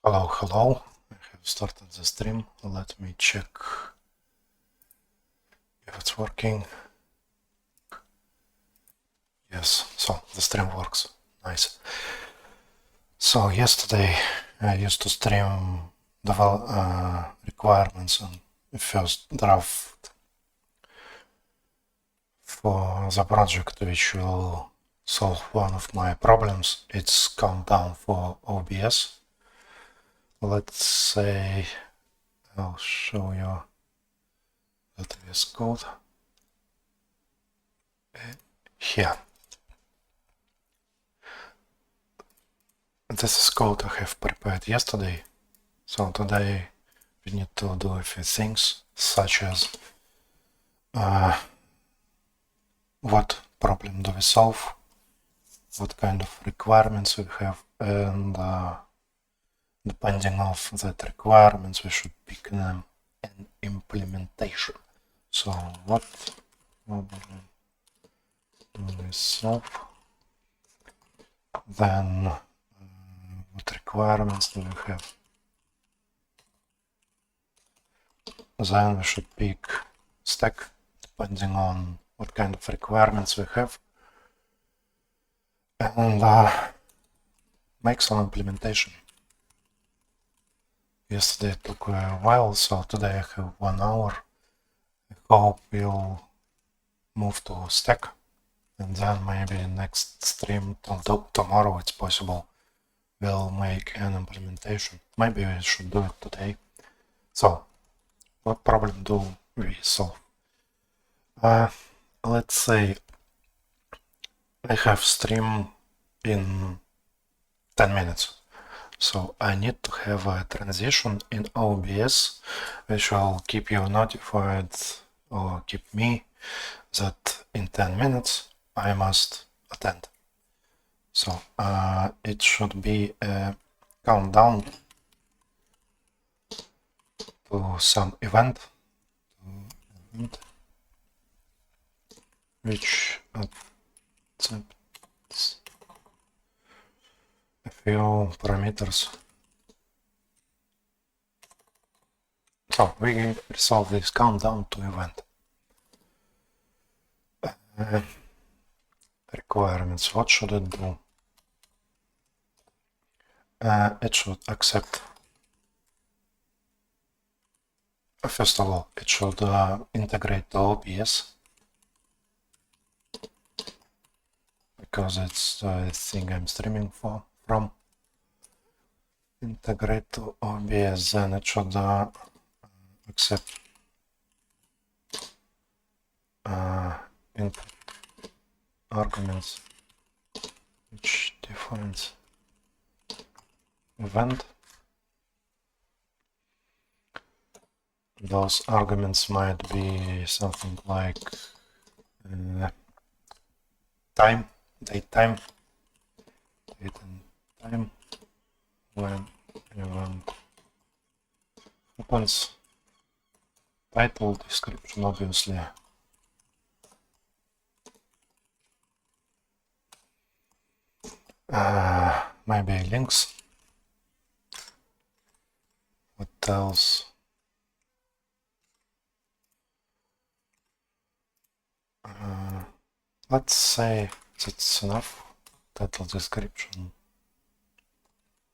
Hello, hello. I have started the stream. Let me check if it's working. Yes, so the stream works. Nice. So yesterday I used to stream requirements on the first draft for the project which will solve one of my problems. It's countdown for OBS. Let's say I'll show you the VS Code here. This is code I have prepared yesterday. So today we need to do a few things, such as what problem do we solve, what kind of requirements we have, and depending on that requirements, we should pick them an implementation. So what problem do we solve? Then what requirements do we have? Then we should pick stack depending on what kind of requirements we have, and make some implementation. Yesterday it took a while, so today I have 1 hour. I hope we'll move to stack, and then maybe next stream tomorrow, it's possible, we'll make an implementation. Maybe we should do it today. So what problem do we solve? Let's say I have stream in 10 minutes. So I need to have a transition in OBS which will keep you notified or keep me that in 10 minutes I must attend. So it should be a countdown to some event which accepts a few parameters. So we resolve this countdown to event. Requirements, what should it do? It should accept. First of all, it should integrate the OBS, because it's the thing I'm streaming from. Integrate to OBS, then it should accept input arguments which defines event. Those arguments might be something like time, date and time, when event happens, title, description, obviously. Maybe links. What else? Let's say that's enough. Title, description,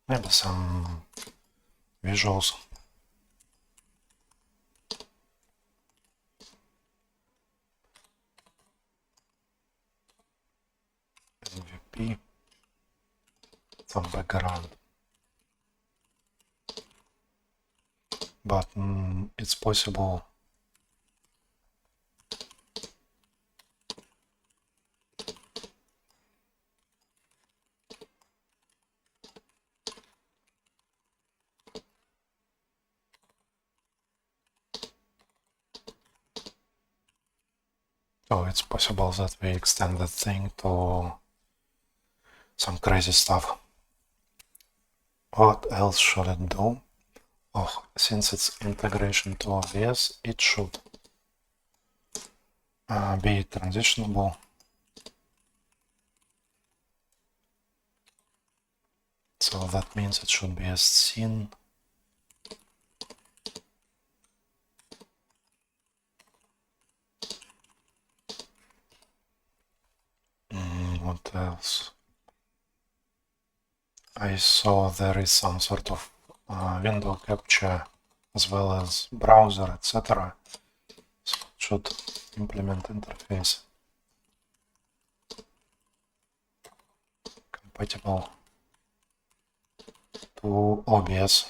maybe some visuals. MVP, some background. But it's possible that we extend that thing to some crazy stuff. What else should it do? Oh, since it's integration to OBS, it should be transitionable. So that means it should be a scene. What else? I saw there is some sort of window capture as well as browser, etc. So it should implement interface compatible to OBS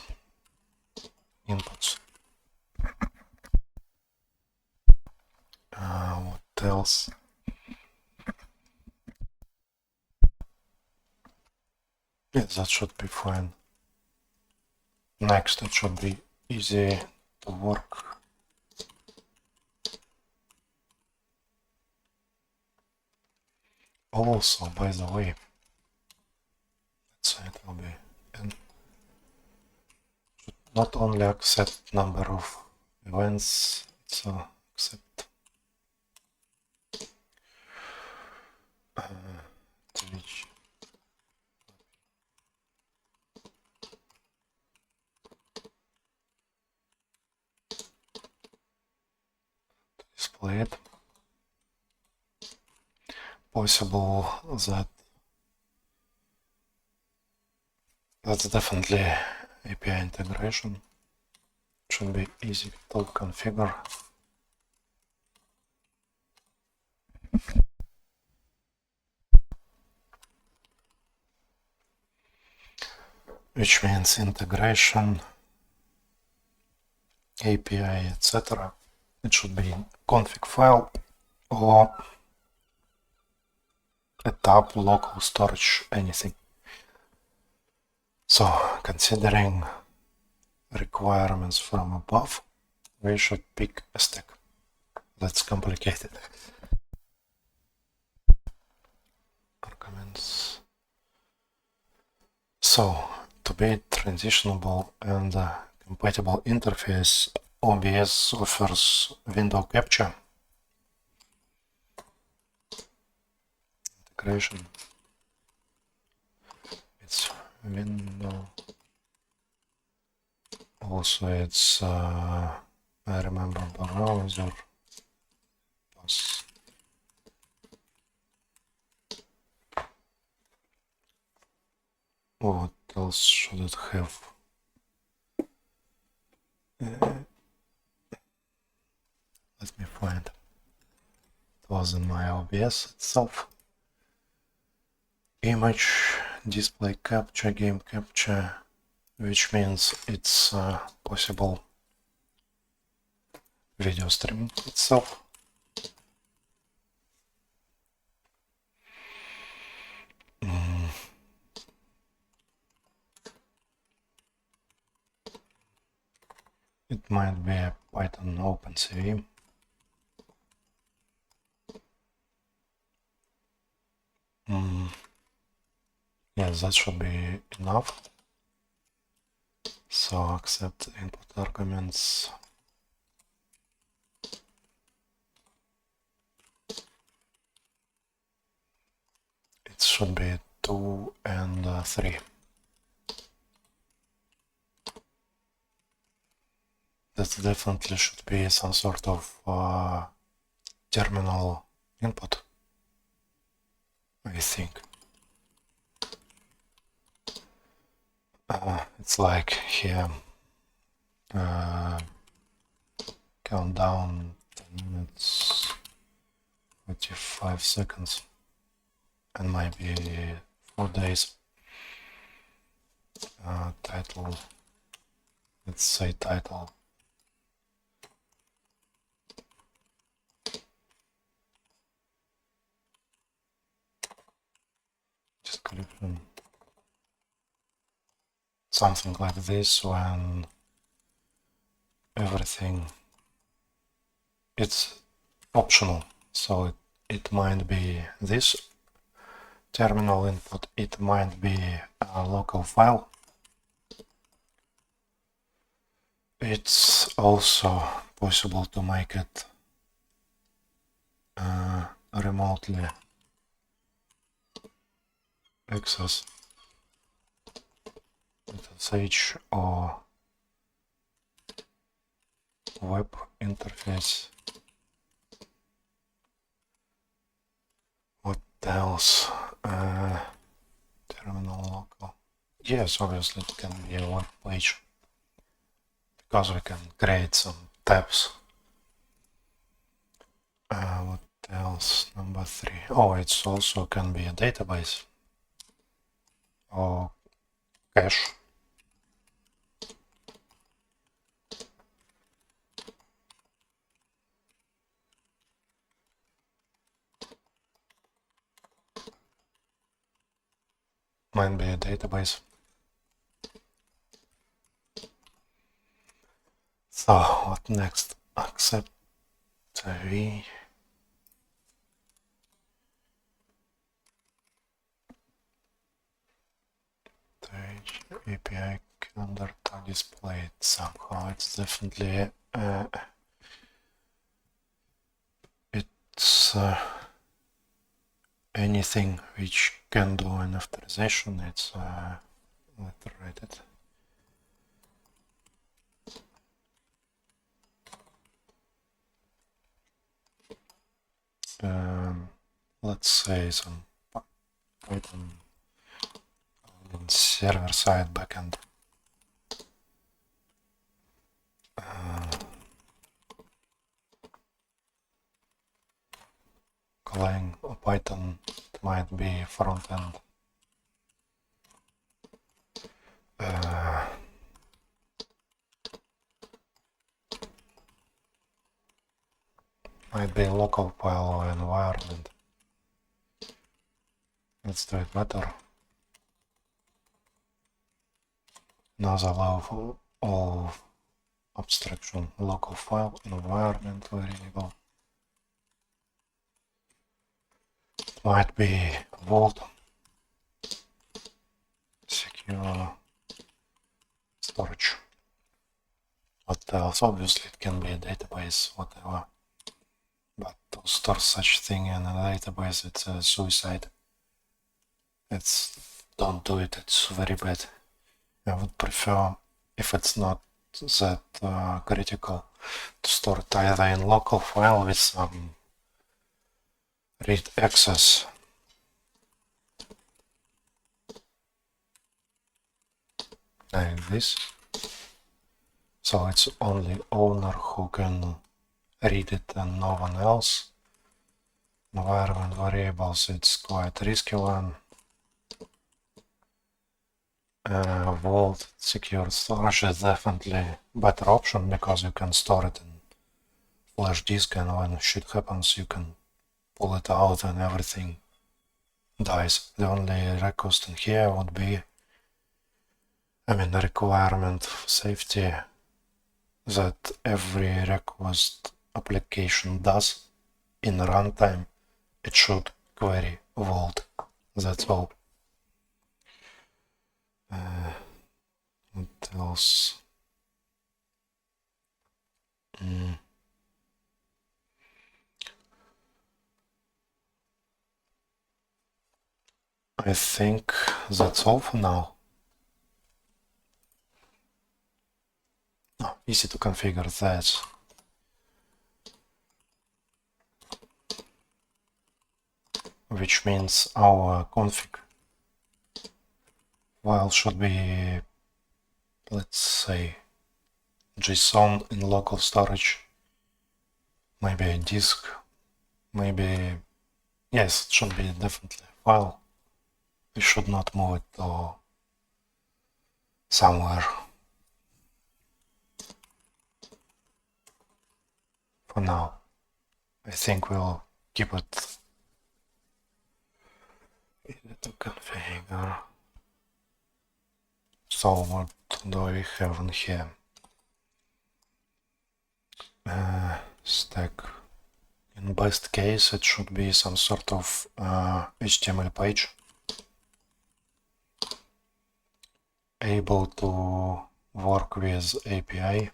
inputs. What else? Yeah, that should be fine. Next, it should be easy to work. Also, by the way, let's say it will be and should not only accept number of events, so accept Twitch. Display it. Possible that that's definitely API integration. Should be easy to configure. Which means integration, API, etc. It should be config file or a tab, local storage, anything. So, considering requirements from above, we should pick a stack. That's complicated. Arguments. So, to be transitionable and compatible interface, OBS offers window capture, integration. It's window. Also, it's I remember browser. Plus. What else should it have? Let me find. It was in my OBS itself. Image, display capture, game capture, which means it's possible video stream itself. It might be a Python OpenCV. Yes, that should be enough. So accept input arguments. It should be 2 and 3. That definitely should be some sort of terminal input, I think. It's like here, countdown 10 minutes, 45 seconds, and maybe 4 days. Title, let's say title. Description. Something like this when everything, it's optional. So it might be this terminal input, it might be a local file. It's also possible to make it remotely access. SSH or web interface. What else? Terminal local. Yes, obviously it can be a web page because we can create some tabs. What else? Number 3. Oh, it's also can be a database or cache. Might be a database. So what next? Accept v. API calendar to display it somehow. It's definitely it's anything which can do an authorization. It's let's write it. Let's say some Python server-side backend. Calling Python, it might be frontend. Might be local file or environment. Let's do it better. Another level of abstraction: local file, environment variable. Might be vault, secure storage. What else? Obviously it can be a database, whatever. But to store such thing in a database, it's a suicide. Don't do it, it's very bad. I would prefer, if it's not that critical, to store it either in local file with some read access. Like this. So it's only owner who can read it and no one else. Environment variables, it's quite risky one. Vault secure storage is definitely better option because you can store it in flash disk, and when shit happens you can pull it out and everything dies. The only request in here would be, the requirement for safety that every request application does in runtime, it should query vault. That's all. What else? I think that's all for now. Easy to configure that. Which means our config file should be, let's say, JSON in local storage, maybe a disk, maybe, yes, it should be definitely a file. We should not move it to somewhere. For now, I think we'll keep it to configure. So what do we have in here? Stack. In best case, it should be some sort of HTML page able to work with API.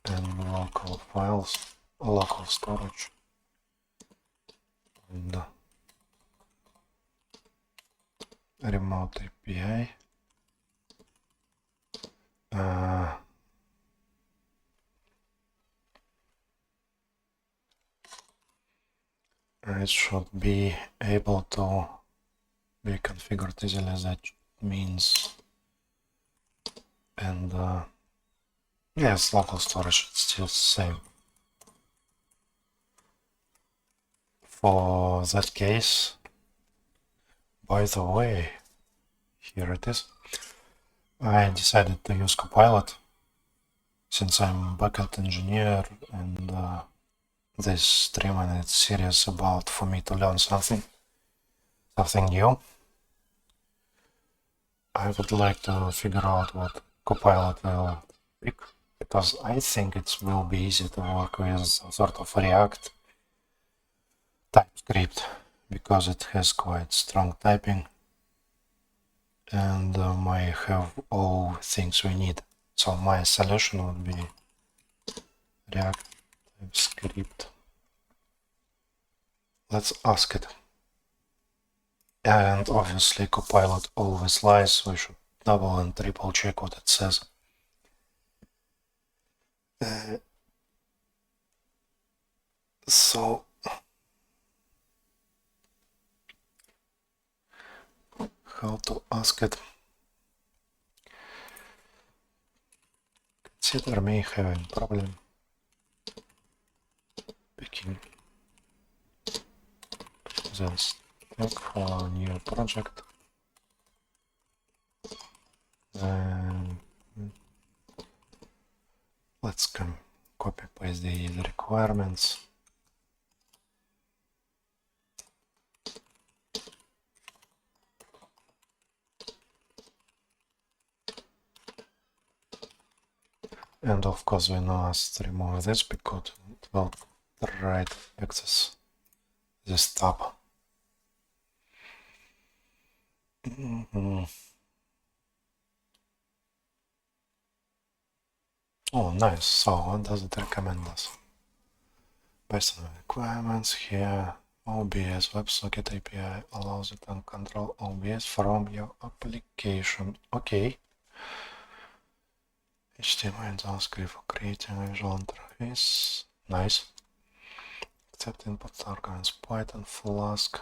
And local files, local storage. And remote API. It should be able to be configured easily. That means, and yes, local storage is still the same. For that case, by the way, here it is. I decided to use Copilot since I'm a backend engineer, and this stream and it's serious about for me to learn something new. I would like to figure out what Copilot will pick, because I think it will be easy to work with some sort of React TypeScript, because it has quite strong typing and might have all things we need. So my solution would be React TypeScript. Let's ask it. And obviously Copilot always lies, so we should double and triple check what it says. So how to ask it? Consider me having problem picking this tag for a new project. Let's copy paste the requirements. And of course we now must remove this because it will try to access this tab. Oh, nice. So what does it recommend us? Based on requirements here, OBS WebSocket API allows you to control OBS from your application. Okay. HTML and JavaScript for creating a visual interface. Nice. Accept input arguments. Python Flask.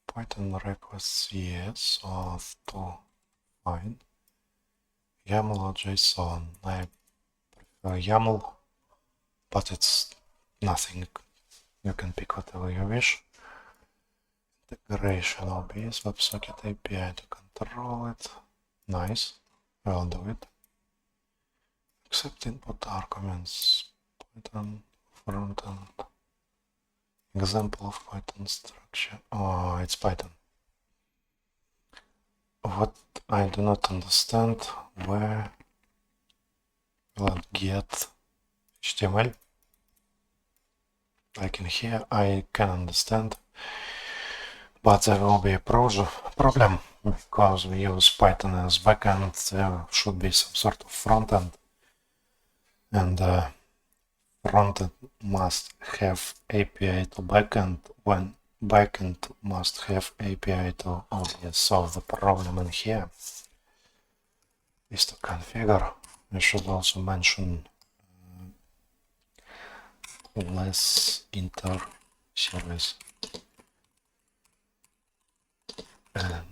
Python requests, yes, or to fine. YAML or JSON. I prefer YAML, but it's nothing. You can pick whatever you wish. Integration OBS WebSocket API to control it. Nice. I'll do it. Accept input arguments. Python frontend. Example of Python structure. Oh, it's Python. What I do not understand, where will it get HTML? Like in here, I can understand, but there will be a problem because we use Python as backend. There should be some sort of frontend, and frontend must have API to backend when backend must have API to OBS. So the problem in here is to configure. I should also mention less inter-service and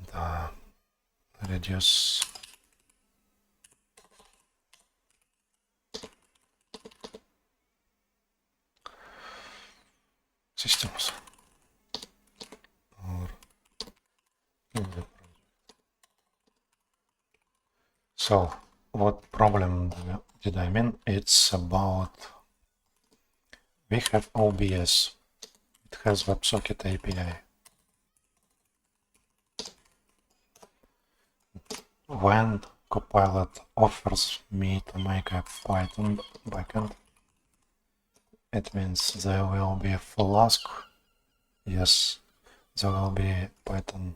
reduce systems or so what problem did I mean? It's about we have OBS, it has WebSocket API. When Copilot offers me to make a Python backend, it means there will be a Flask. Yes, there will be Python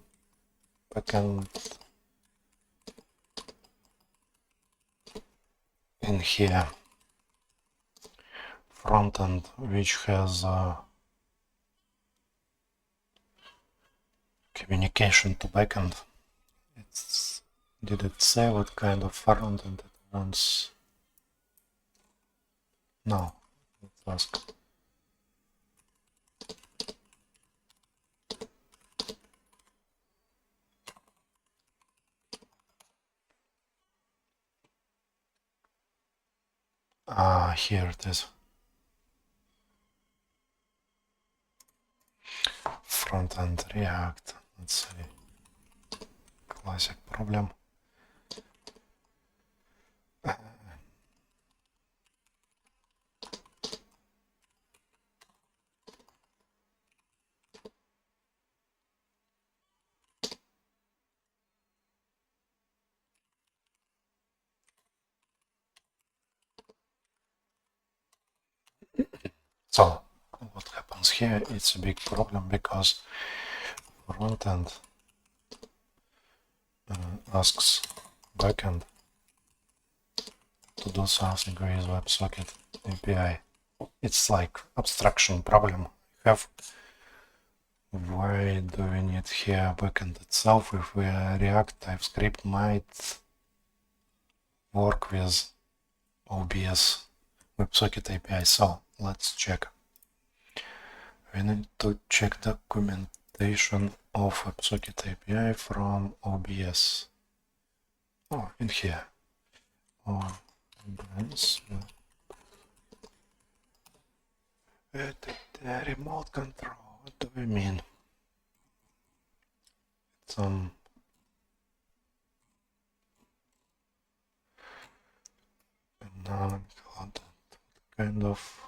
backend in here. Frontend, which has communication to backend. Did it say what kind of frontend it wants? No, let's ask. Here it is. Front-end React. Let's see. Classic problem. So what happens here? It's a big problem because frontend asks backend to do something with WebSocket API. It's like abstraction problem we have. Why do we need here backend itself if we React TypeScript might work with OBS WebSocket API? So let's check. We need to check documentation of WebSocket API from OBS. Oh, in here. OBS. The remote control. What do we mean? Some kind of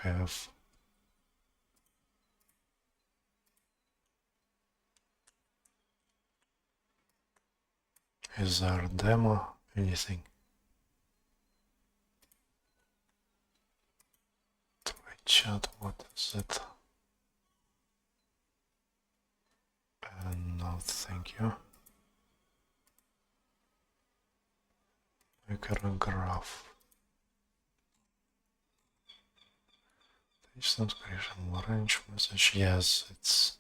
have is there a demo? Anything? Chat, what is it? No, thank you. Graph. Distance creation range message. Yes, it's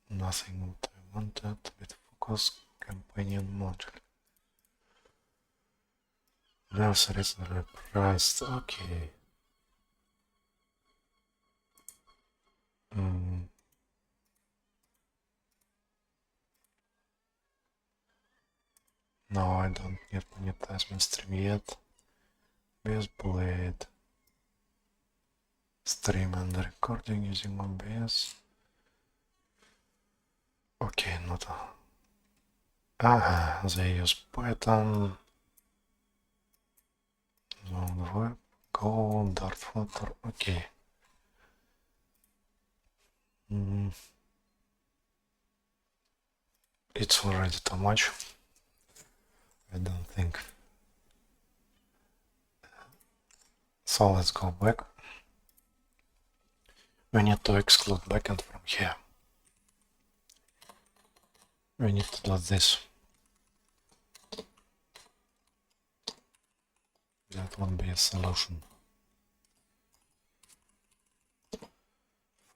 nothing what I wanted with focus companion module. That's reasonably priced. Okay. No, I don't need monetization stream yet. OBS Blade. Stream and recording using OBS. Okay, not they use Python. Zone web, Go, Dartflutter. Okay. It's already too much. I don't think. So let's go back. We need to exclude backend from here. We need to do this. That would be a solution.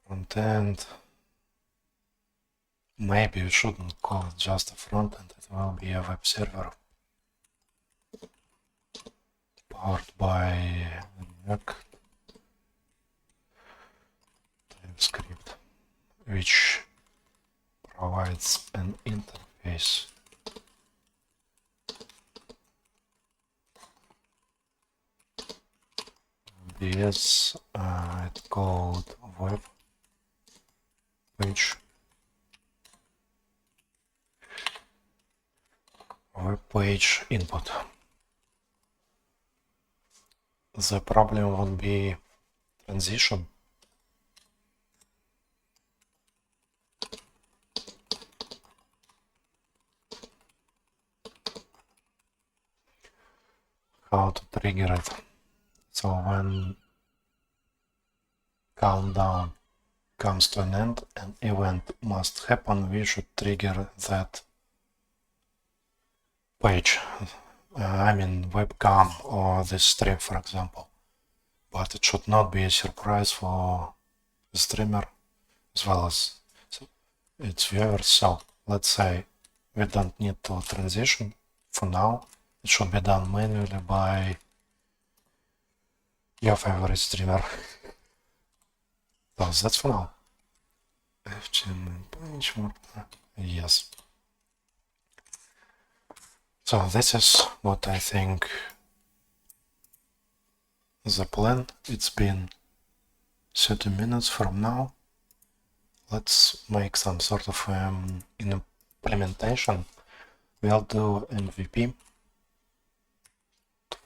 Frontend. Maybe we shouldn't call it just a frontend. It will be a web server powered by React TypeScript, which provides an interface. OBS it's called web page. Web page input. The problem would be transition. How to trigger it. So when countdown comes to an end, an event must happen, we should trigger that page. I mean webcam or this stream, for example. But it should not be a surprise for the streamer as well as. So its viewers. So let's say we don't need to transition for now. It should be done manually by your favorite streamer. So that's for now. Yes. So this is what I think the plan. It's been 30 minutes from now. Let's make some sort of implementation. We'll do MVP.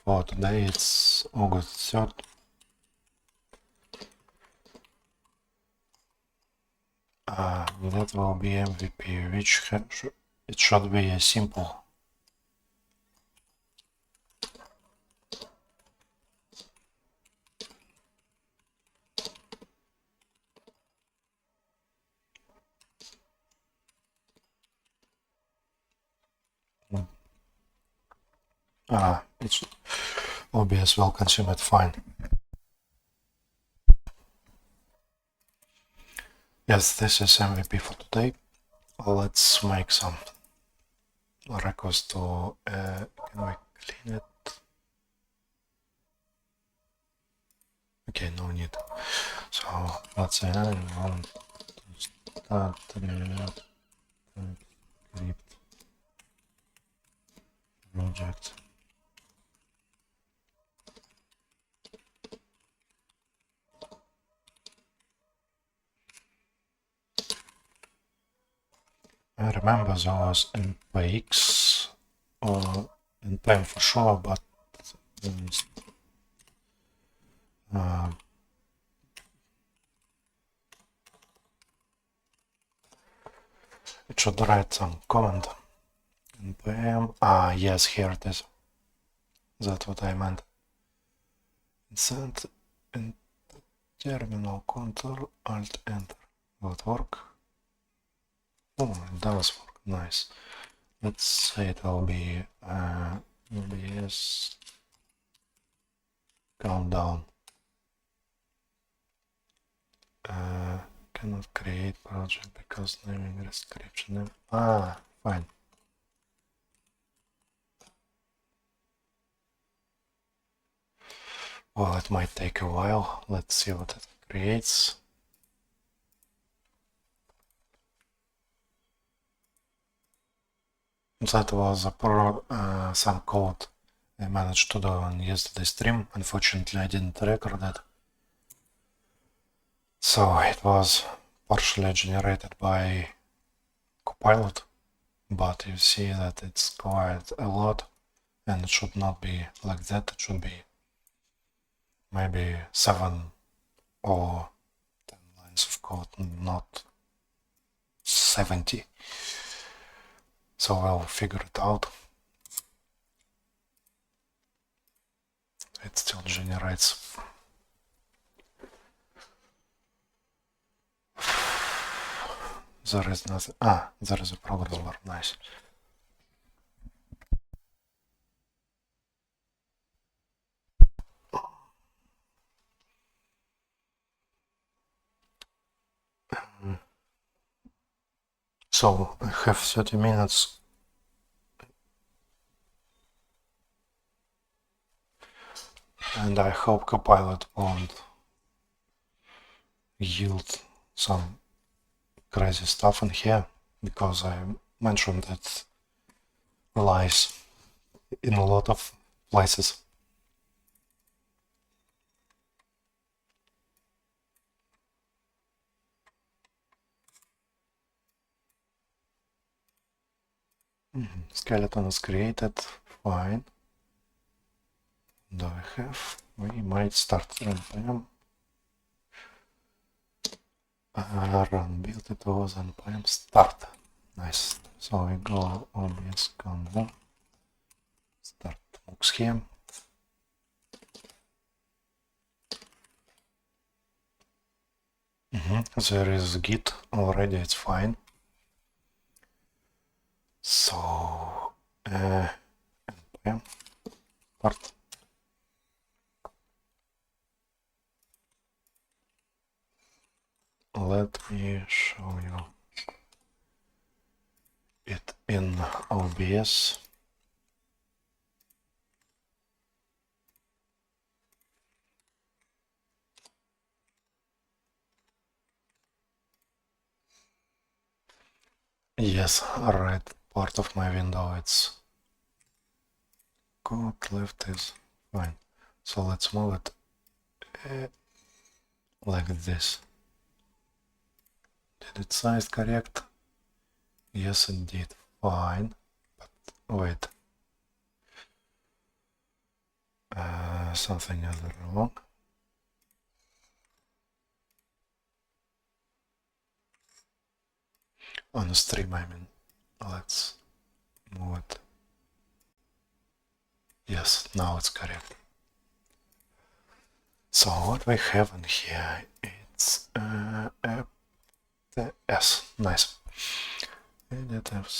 For today it's August 3rd. That will be MVP, which it should be a simple. It's OBS will consume it fine. Yes, this is MVP for today. Let's make some request to can we clean it? Okay, no need. So let's say I want to start React and TypeScript project. I remember there was npx or npm for sure, but it should write some comment. npm. Yes, here it is. That's what I meant. Insert in terminal, Ctrl Alt Enter. Will it work? Oh, it does work. Nice. Let's say it will be OBS countdown. Cannot create project because naming description. Fine. Well, it might take a while. Let's see what it creates. That was some code I managed to do on yesterday's stream. Unfortunately, I didn't record it. So it was partially generated by Copilot, but you see that it's quite a lot, and it should not be like that. It should be maybe 7 or 10 lines of code, not 70. So I'll figure it out. It still generates. There is nothing. There is a progress bar. Nice. So I have 30 minutes. And I hope Copilot won't yield some crazy stuff in here, because I mentioned it lies in a lot of places. Skeleton is created, fine. Do I have? We might start npm. Run build it was npm start. Nice. So we go obs convo start mux here. There is git already, it's fine. So npm start. Let me show you in OBS. Yes, right part of my window it's good, left is fine. So let's move it like this. Did it size correct? Yes, it did. Fine. But wait. Something is wrong. On the stream, I mean. Let's move it. Yes, now it's correct. So what we have in here, it's S. Nice. And it has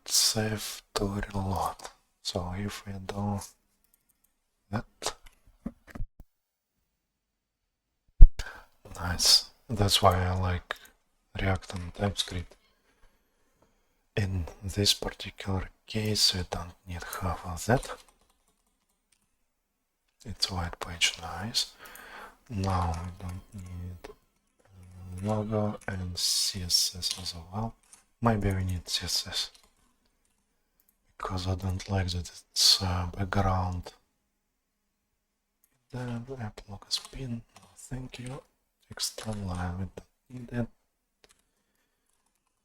save to reload. So if we do that, nice. That's why I like React and TypeScript. In this particular case, we don't need half of that. It's white page, nice. Now we don't need logo and CSS as well. Maybe we need CSS because I don't like that it's background. The app logo spin. No, thank you. Extra line. We don't need it.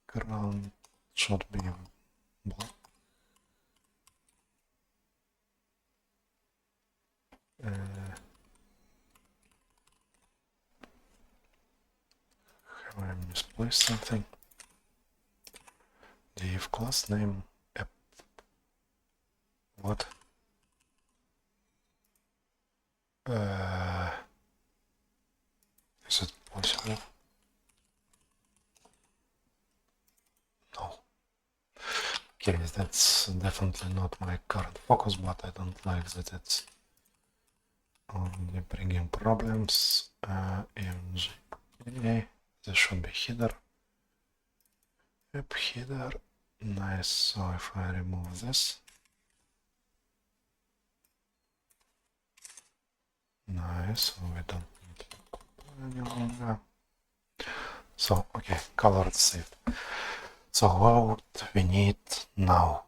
Ground should be black. Have I misplaced something? Div class name app. What? Is it possible? No. Okay, that's definitely not my current focus, but I don't like that it's only bringing problems. IMG. This should be header. App header. Nice. So if I remove this. Nice. So we don't need to any longer. So, okay, color is saved. So what we need now?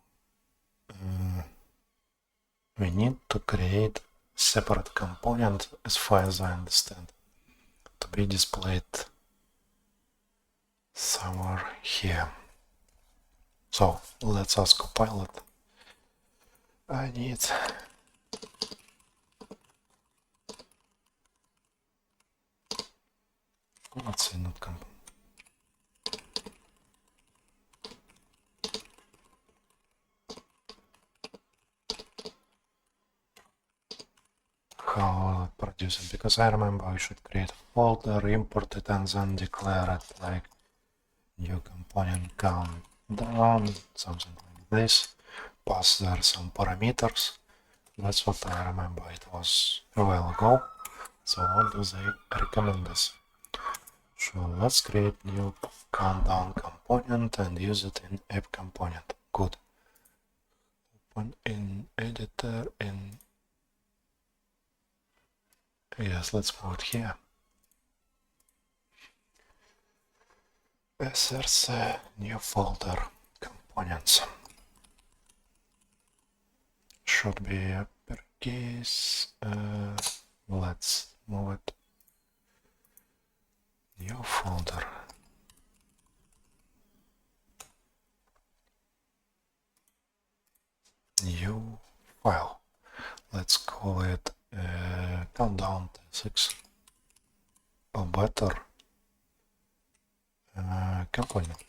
We need to create separate component, as far as I understand, to be displayed somewhere here. So let's ask Copilot. I need let's say not component. How will it produce it? Because I remember I should create a folder, import it, and then declare it like new component count down, something like this. Pass there some parameters. That's what I remember. It was a while ago. So what do they recommend us? So let's create new countdown component and use it in app component. Good. Open in editor in. Yes, let's move it here. Src new folder components. Should be uppercase. Let's move it. New folder. New file. Let's call it countdown 6 or better component,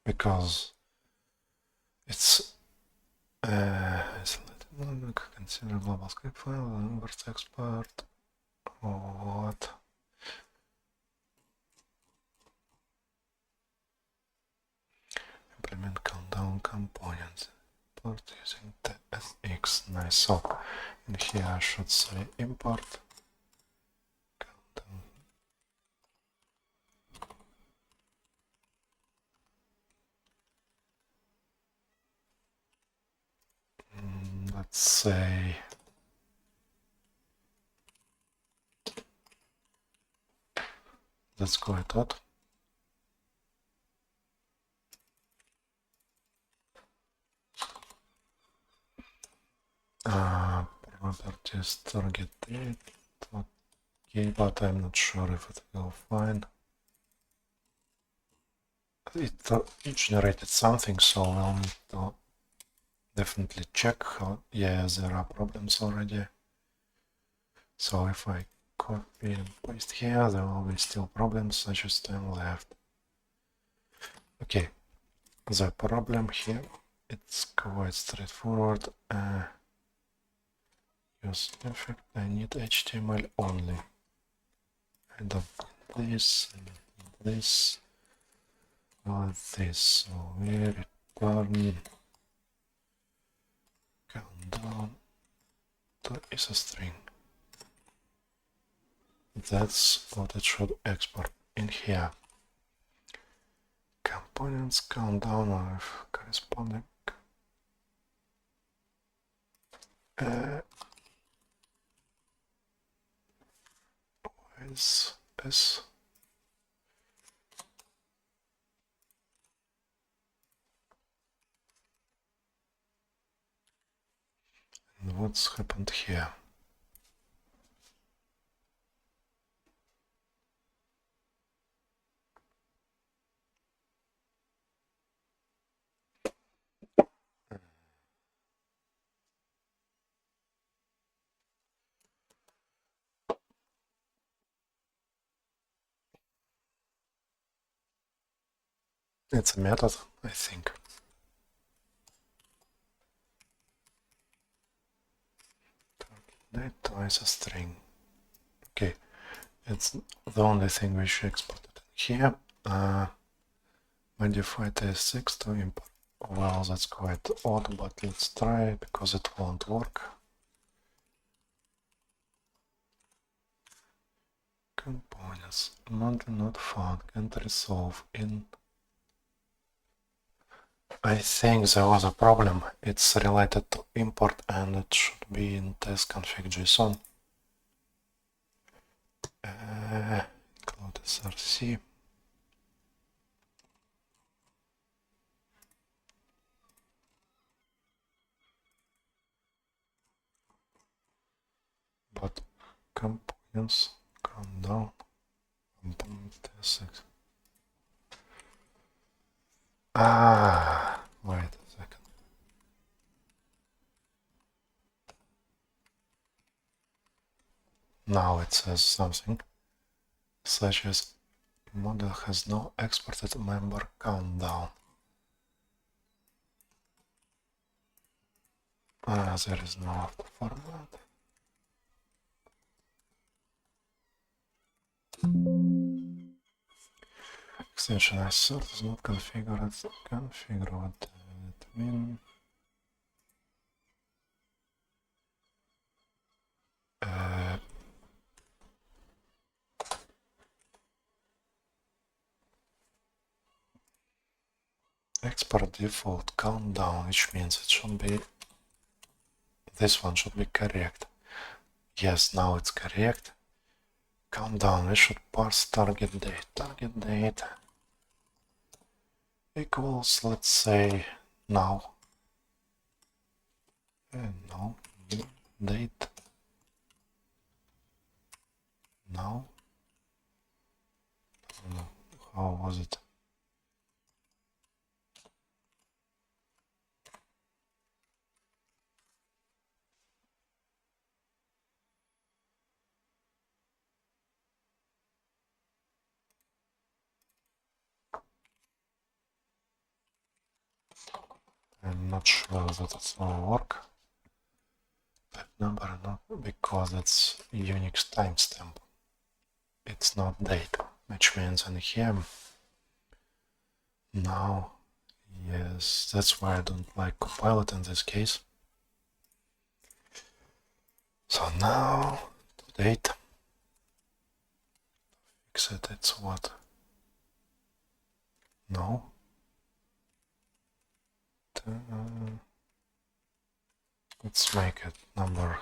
because it's consider global script file, inverse export. What? Implement countdown components. Import using TSX. Nice. So in here I should say import countdown. let's say let's go it out. Properties target date. Okay, but I'm not sure if it will find. It generated something, so we'll need to definitely check how. Yeah, there are problems already. So if I copy and paste here, there will be still problems such as time left. Okay, the problem here, it's quite straightforward. Use effect, I need HTML only. And this and this, this. So we return countdown to is a string. That's what it should export in here. Components countdown of corresponding is S. And what's happened here? It's a method, I think. Data is a string. Okay, it's the only thing we should export it here. Modify TS6 to import. Well, that's quite odd, but let's try because it won't work. Components module not found, can't resolve in. I think there was a problem. It's related to import and it should be in test config.json. Include src. But components come down. Component TS6. Wait a second. Now it says something such as model has no exported member countdown. There is no after format. Extension assert is not configured. Configure what it means. Export default countdown, which means it should be, this one should be correct. Yes, now it's correct. Countdown, we should parse target date. Target date equals, let's say, now. No, date. Now. How was it? I'm not sure that it will work. That number not because it's Unix timestamp. It's not date, which means in here now. Yes, that's why I don't like Copilot in this case. So now to date. Fix it. It's what? No. let's make it number.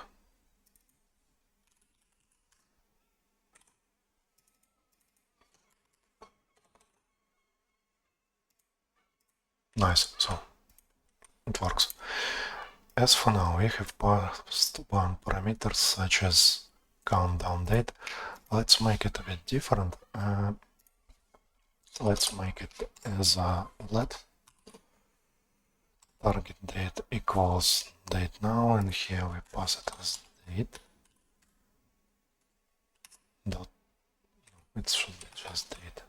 Nice, so it works. As for now, we have passed one parameter such as countdown date. Let's make it a bit different. Let's make it as a let target date equals date now, and here we pass it as date. Dot. It should be just date.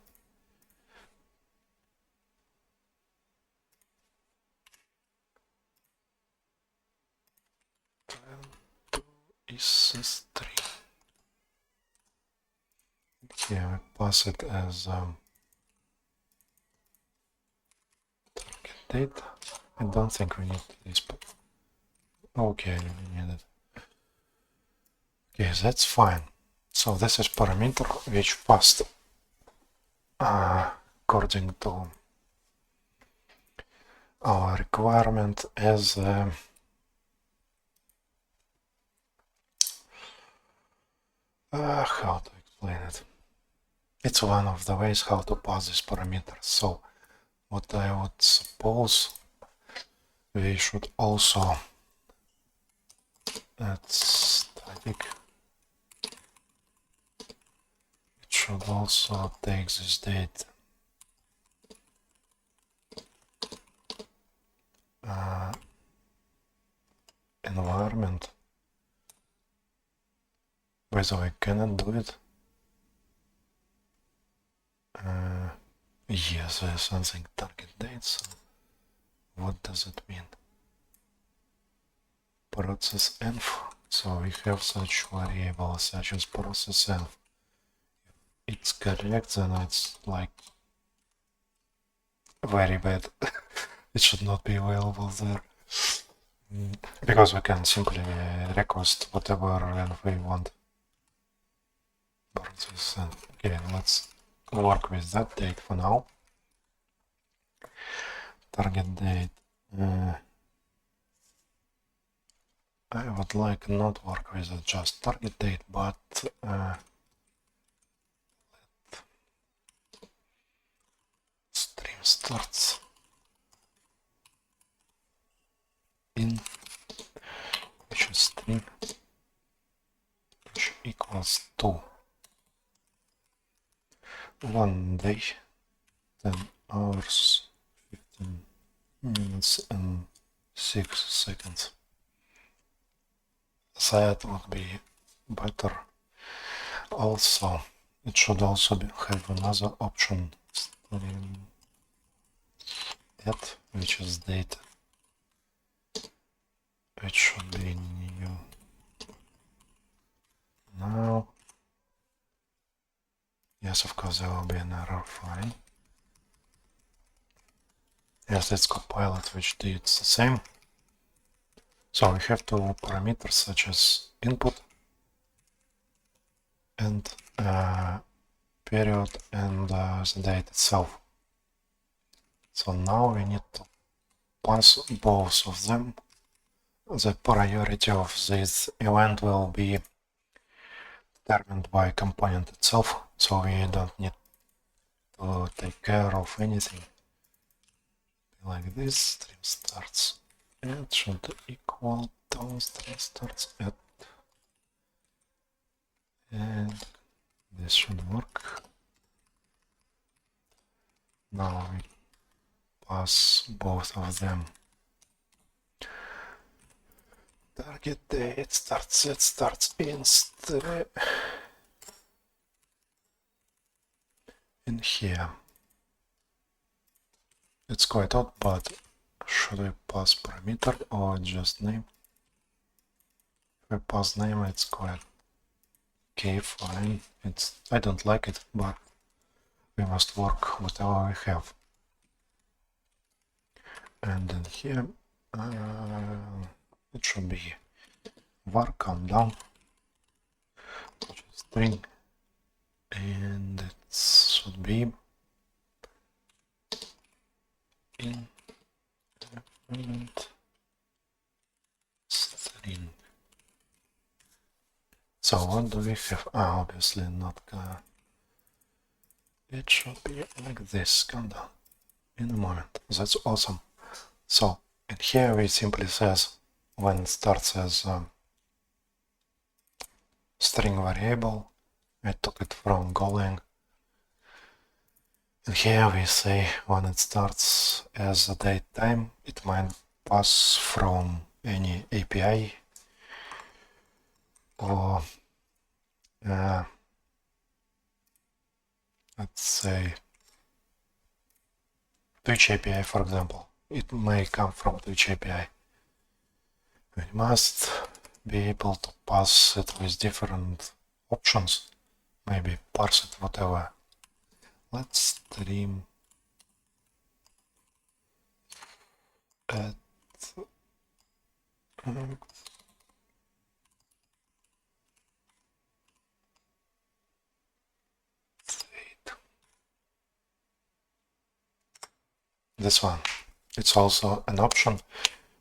Is 3. Here we pass it as target date. I don't think we need this, but okay, we need it. Okay, that's fine. So this is parameter which passed according to our requirement as how to explain it? It's one of the ways how to pass this parameter. So what I would suppose we should also add static. It should also take this date environment. By the way, can I do it? Yes, there's something target date. So what does it mean? Process env. So we have such variable such as process env. If it's correct, then it's like very bad. It should not be available there. Because we can simply request whatever env we want. Process env. Okay, let's work with that date for now. Target date. I would like not work with just target date, but stream starts in which is string which equals to 1 day, 10 hours, 15 minutes and 6 seconds. That would be better. Also, it should also have another option, at, which is date, which should be new. Now, yes, of course, there will be an error, fine. Yes, let's compile it, which did the same. So we have two parameters such as input and period and the date itself. So now we need to pass both of them. The priority of this event will be determined by component itself, so we don't need to take care of anything. Like this, stream starts at should equal to stream starts at, and this should work. Now we pass both of them. Target date starts at starts in here. It's quite odd, but should we pass parameter or just name? If we pass name, it's quite okay, fine. I don't like it, but we must work whatever we have. And then here it should be var countdown, which is string, and it should be in element static So what do we have? Obviously not. It should be like this. Calm down. In a moment. That's awesome. So and here we simply says when it starts as string variable, I took it from Golang. And here we say when it starts as a date time, it might pass from any API or let's say Twitch API, for example. It may come from Twitch API. We must be able to pass it with different options, maybe parse it, whatever. Let's stream at this one. It's also an option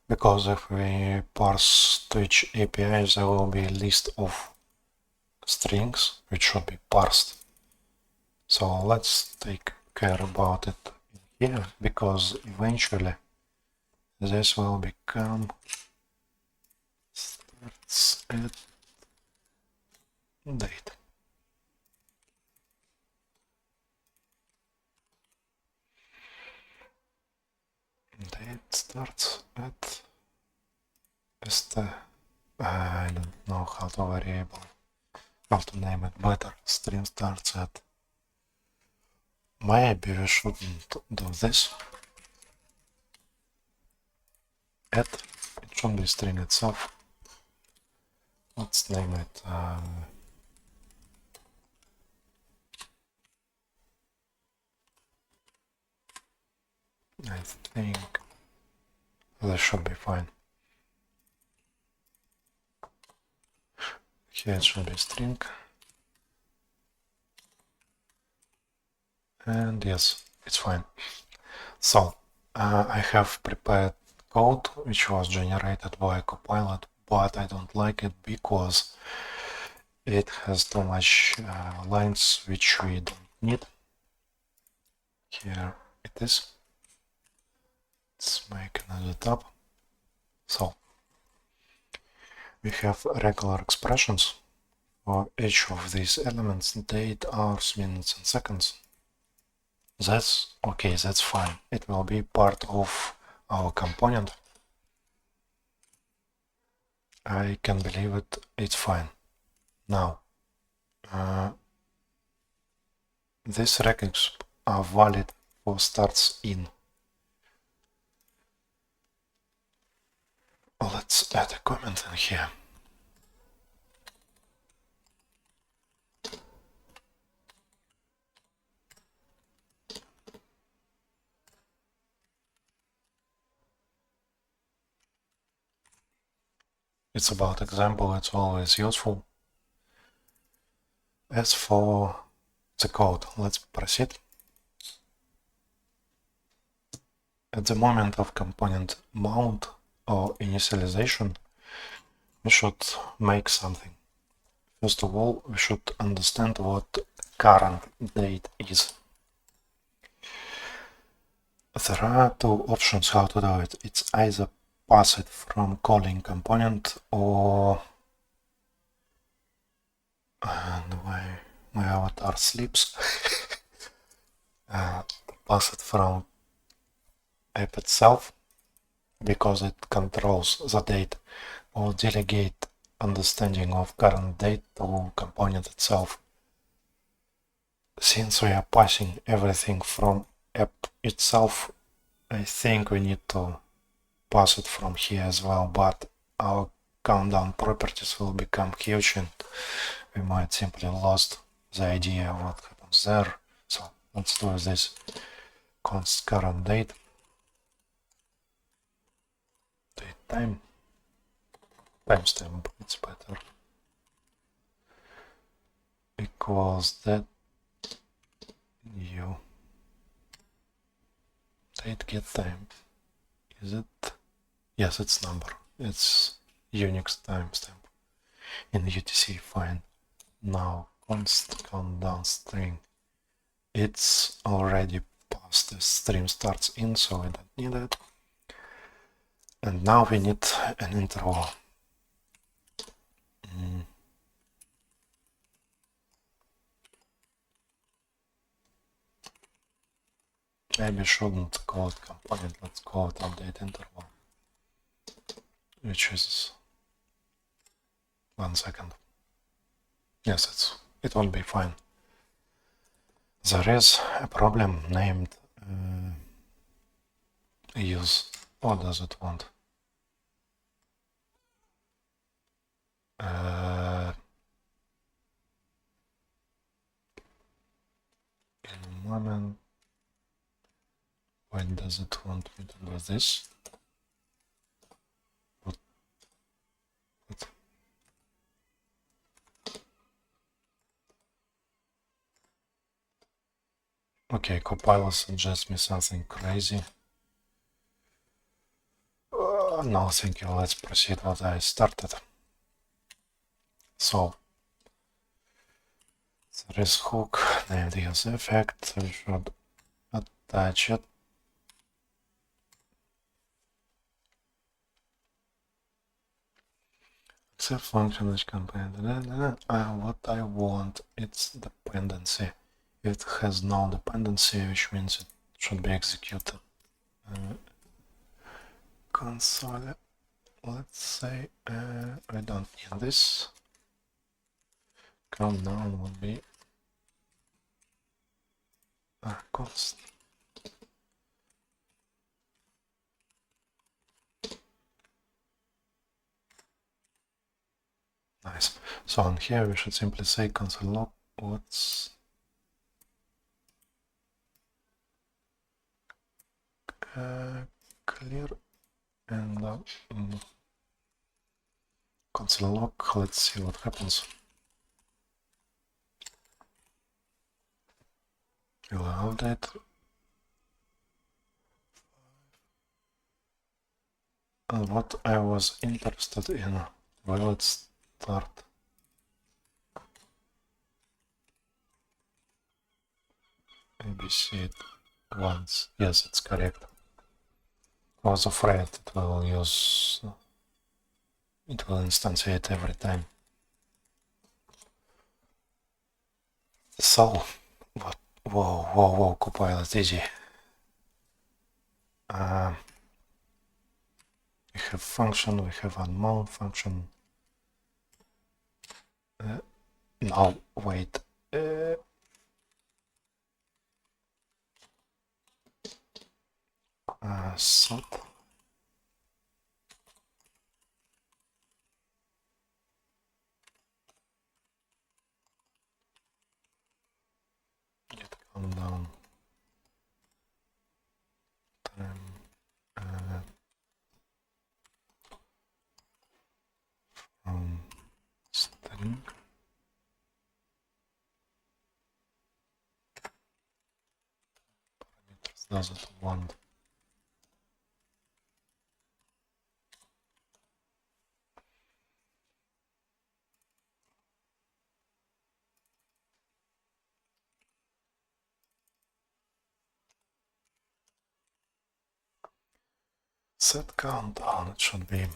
because if we parse Twitch API, there will be a list of strings which should be parsed. So let's take care about it here because eventually this will become starts at date. Date starts at I don't know how to variable, how to name it better. Stream starts at. Maybe we shouldn't do this. At it should be string itself. Let's name it I think this should be fine. Here it should be string. And yes, it's fine. So I have prepared code which was generated by Copilot, but I don't like it because it has too much lines which we don't need. Here it is. Let's make another tab. So we have regular expressions for each of these elements: date, hours, minutes, and seconds. That's okay, that's fine. It will be part of our component. I can believe it, it's fine. Now, these records are valid for starts in. Let's add a comment in here. It's about example, it's always useful. As for the code, let's proceed. At the moment of component mount or initialization, we should make something. First of all, we should understand what current date is. There are two options how to do it. It's either pass it from calling component or and my avatar sleeps. Pass it from app itself because it controls the date, or delegate understanding of current date to component itself. Since we are passing everything from app itself, I think we need to pass it from here as well, but our countdown properties will become huge and we might simply lost the idea of what happens there. So let's do this const current date, date time, timestamp, it's better, equals that new date get time. Is it? Yes, it's number. It's Unix timestamp. in UTC, fine. Now const count down string. It's already past the stream starts in, so I don't need it. And now we need an interval. Maybe shouldn't call it component, let's call it update interval, which is 1 second. Yes, it will be fine. There is a problem named use. What does it want? In a moment. Why does it want me to do this? What? Okay, Copilot suggests me something crazy. No, thank you. Let's proceed what I started. So there is hook named use effect. We should attach it. Accept function which contains what I want. It's dependency. It has no dependency, which means it should be executed. Console. Let's say I don't need this. Countdown will be const. Nice. So on here we should simply say console log what's clear and console log. Let's see what happens. Will update. And what I was interested in, will it start? Maybe see it once. Yes, it's correct. I was afraid it will instantiate every time. So, what? Whoa, Copilot, easy. We have function, we have unknown function. No, wait. Set. Get countdown. Time. From string. Parameters does it want. Set countdown, it should be.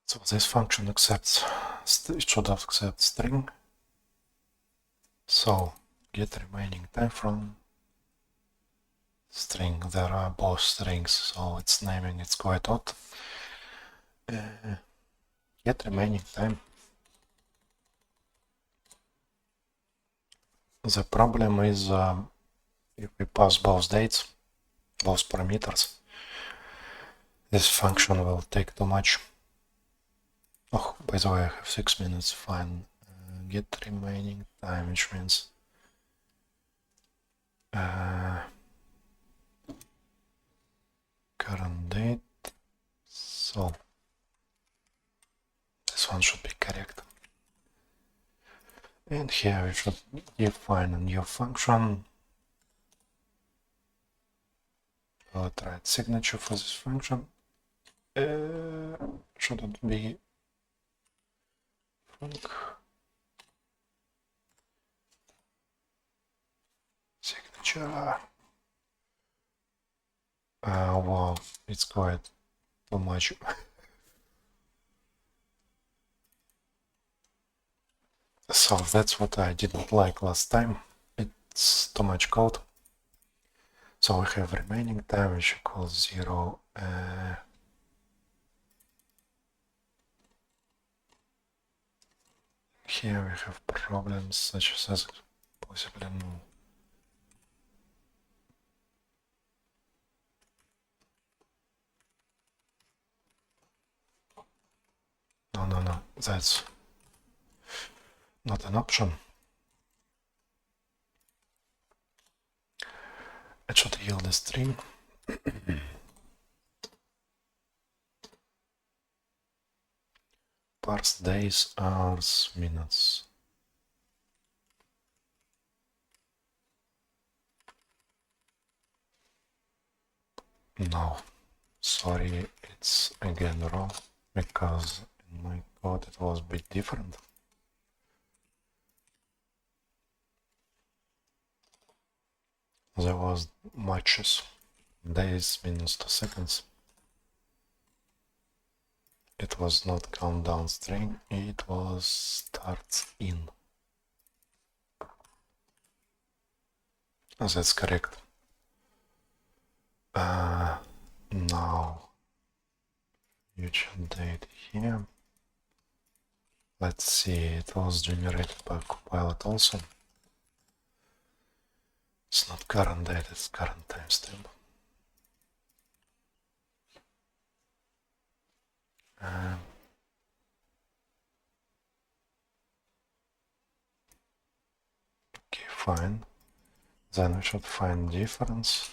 So this function accepts, it should accept string. So get remaining time from string. There are both strings, so it's naming, it's quite odd. Get remaining time. The problem is if we pass both dates, both parameters, this function will take too much. Oh, by the way, I have 6 minutes, fine. Get remaining time, which means current date So this one should be correct. And here we should define a new function. We'll write signature for this function. Should it be func signature? Wow, it's quite too much. So that's what I didn't like last time. It's too much code. So we have remaining time which equals 0. Here we have problems such as possibly no, that's not an option. It should yield a string. Parse days, hours, minutes. No, sorry, it's again wrong, because in my code it was a bit different. There was matches, days, minutes to seconds. It was not countdown string, it was starts in. That's correct. Now future date here. Let's see, it was generated by Copilot also. It's not current date, it's current timestamp. Okay, fine. Then we should find difference.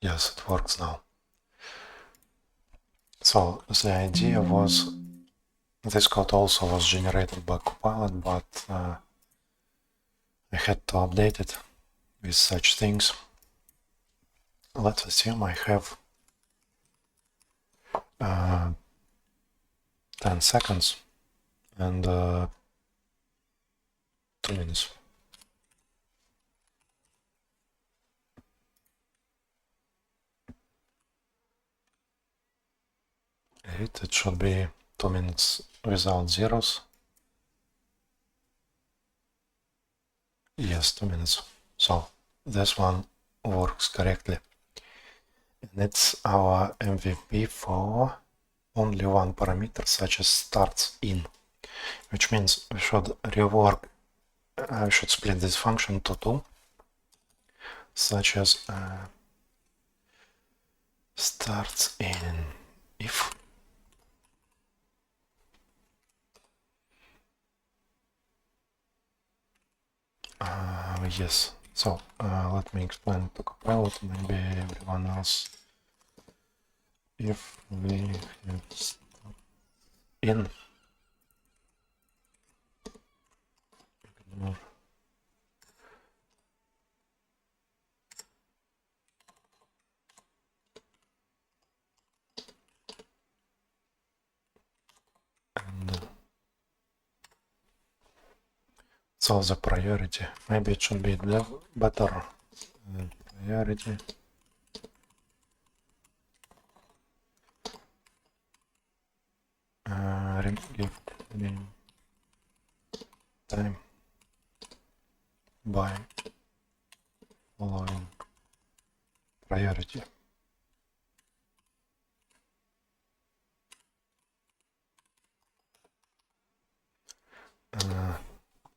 Yes, it works now. So the idea was, this code also was generated by Copilot, but I had to update it with such things. Let's assume I have 10 seconds and 2 minutes. It should be 2 minutes without zeros. Yes, 2 minutes. So this one works correctly. And it's our MVP for only one parameter, such as starts in, which means we should rework, I should split this function to 2, such as starts in if. Yes, so let me explain it to Copilot, maybe everyone else. If we have in, ignore and so the priority, maybe it should be better priority give name time by following priority.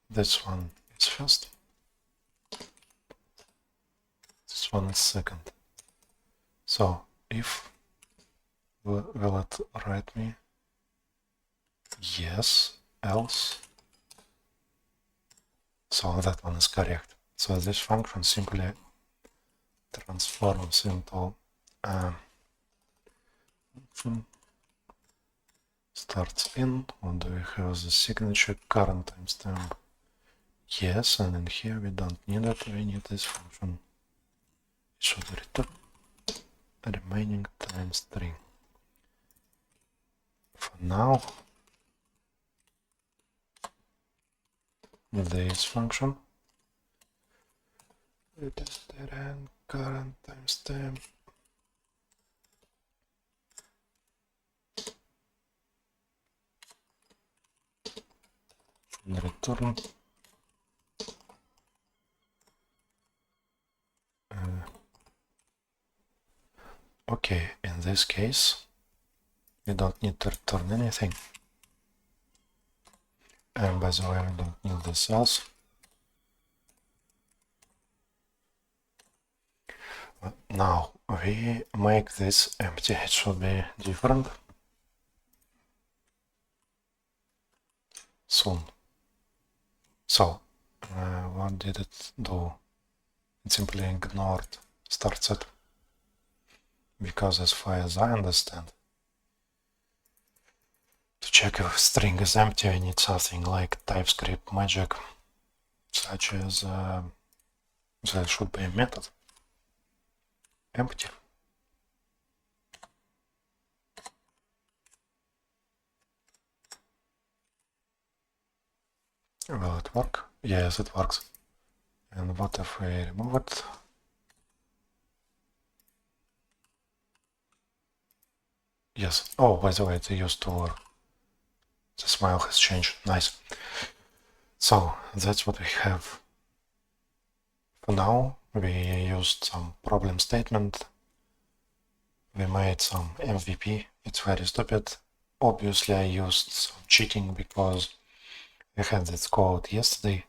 This one is first, this one is second. So if will it write me yes, else? So that one is correct. So this function simply transforms into function starts in. What do we have? The signature current timestamp. Yes, and in here we don't need it. We need this function. It should return remaining time string. For now, this function. It is the current timestamp. Return okay, in this case we don't need to return anything, and by the way we don't need this else. Now we make this empty. It should be different soon. So what did it do? It simply ignored start set, because as far as I understand, to check if string is empty I need something like TypeScript magic, such as there should be a method empty. Will it work? Yes, it works. And what if we remove it? Yes. Oh, by the way, it used to work. The smile has changed. Nice. So that's what we have. For now, we used some problem statement. We made some MVP. It's very stupid. Obviously, I used some cheating because I had this code yesterday.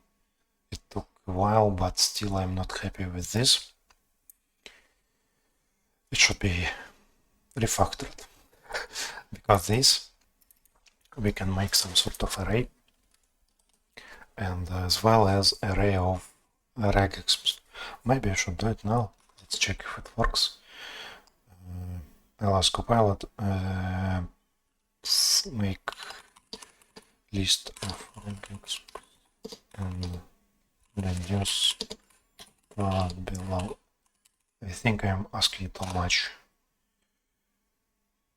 It took a while, but still I'm not happy with this. It should be refactored. Because this, we can make some sort of array, and as well as array of regexes. Maybe I should do it now. Let's check if it works. ls copilot make list of regex and reduce below. I think I'm asking too much,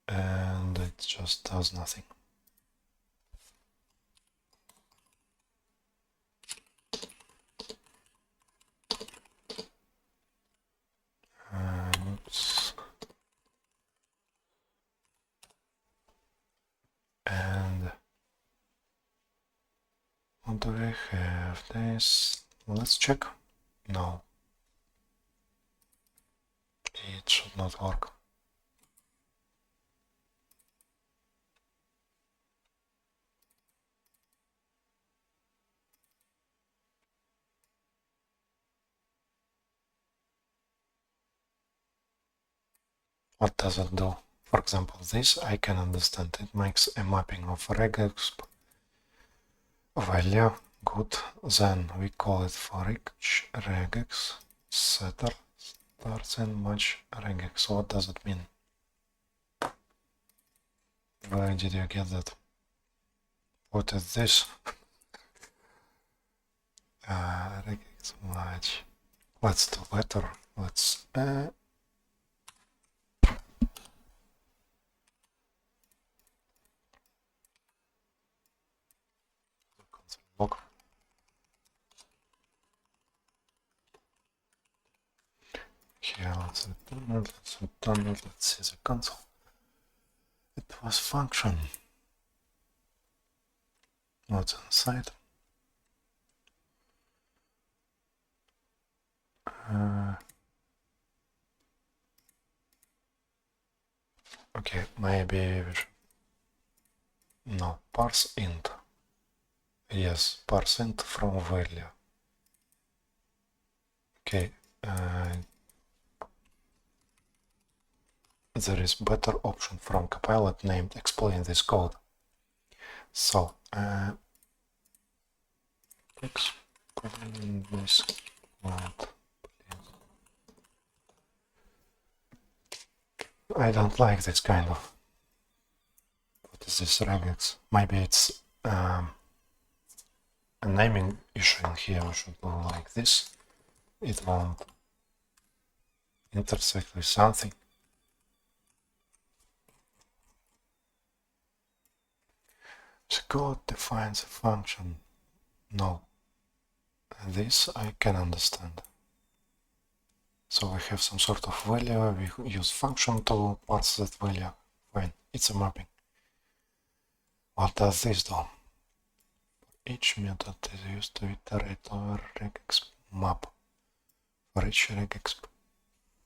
and it just does nothing. Oops. And what do we have? This. Let's check. No. It should not work. What does it do? For example, this I can understand. It makes a mapping of regex value. Good. Then we call it for each regex setter starts in match regex. What does it mean? Where did you get that? What is this? Regex match. Let's do better. Let's log. Here, let's return it, let's see the console. It was function. What's inside? Okay, maybe we should... No, parse int. Yes, parse int from value. Okay. there is better option from Copilot named explain this code. So explain this code. I don't like this kind of. What is this regex? Maybe it's a naming issue in here. We should do like this. It won't intersect with something. The code defines a function. No. This I can understand. So we have some sort of value. We use function to parse that value. Fine. It's a mapping. What does this do? Each method is used to iterate over regex map. For each regex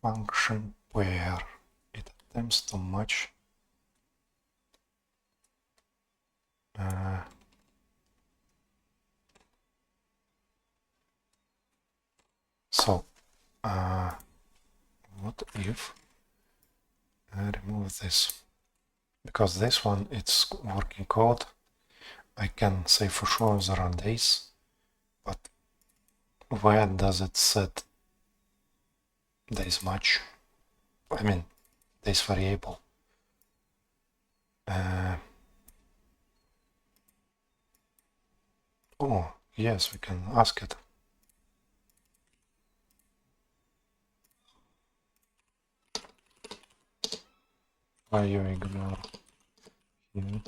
function pair, it attempts to match what if I remove this? Because this one, it's working code. I can say for sure there are days, but where does it set days match? I mean, days variable. Oh, yes, we can ask it. Why you ignore here?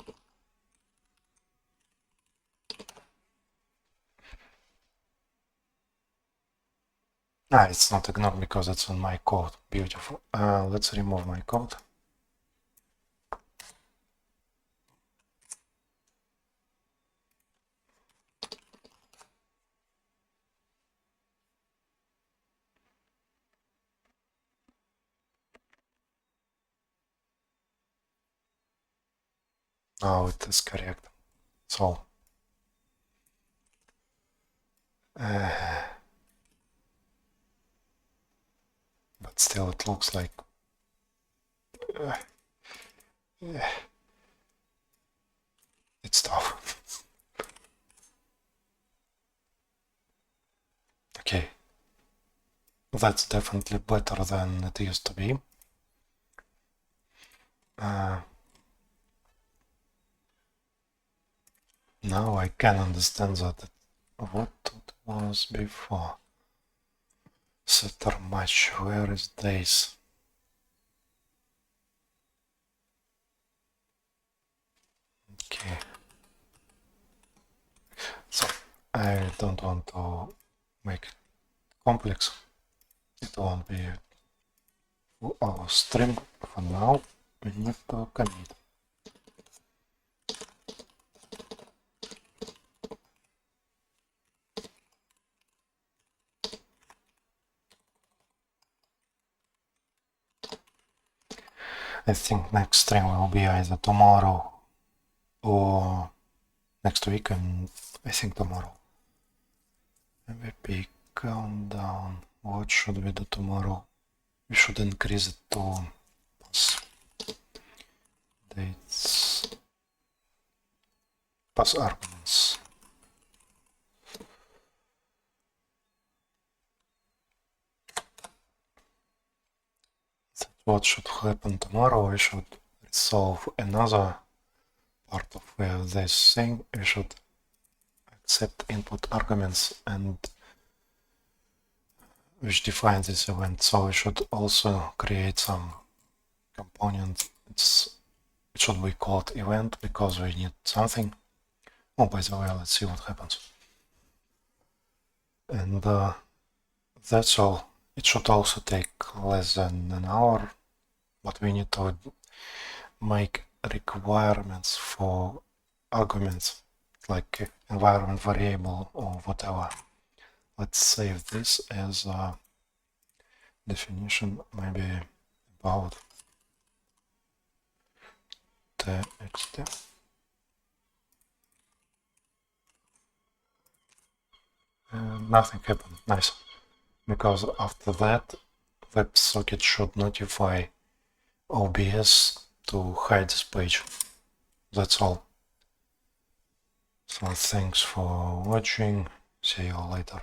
It's not ignored because it's on my code. Beautiful. Let's remove my code. Now it is correct. So but still it looks like it's tough. Okay, that's definitely better than it used to be. Now I can understand that what it was before. Setter match, where is days? Okay. So I don't want to make it complex. It won't be our stream for now. We need to commit. I think next stream will be either tomorrow or next week, and I think tomorrow. MVP countdown. What should we do tomorrow? We should increase it to dates, pass arguments. What should happen tomorrow? We should resolve another part of this thing. We should accept input arguments and which define this event. So we should also create some component. It should be called event because we need something. Oh, by the way, let's see what happens. And that's all. It should also take less than an hour, but we need to make requirements for arguments like environment variable or whatever. Let's save this as a definition, maybe about txt. Nothing happened. Nice. Because after that, WebSocket should notify OBS to hide this page. That's all. So thanks for watching. See you later.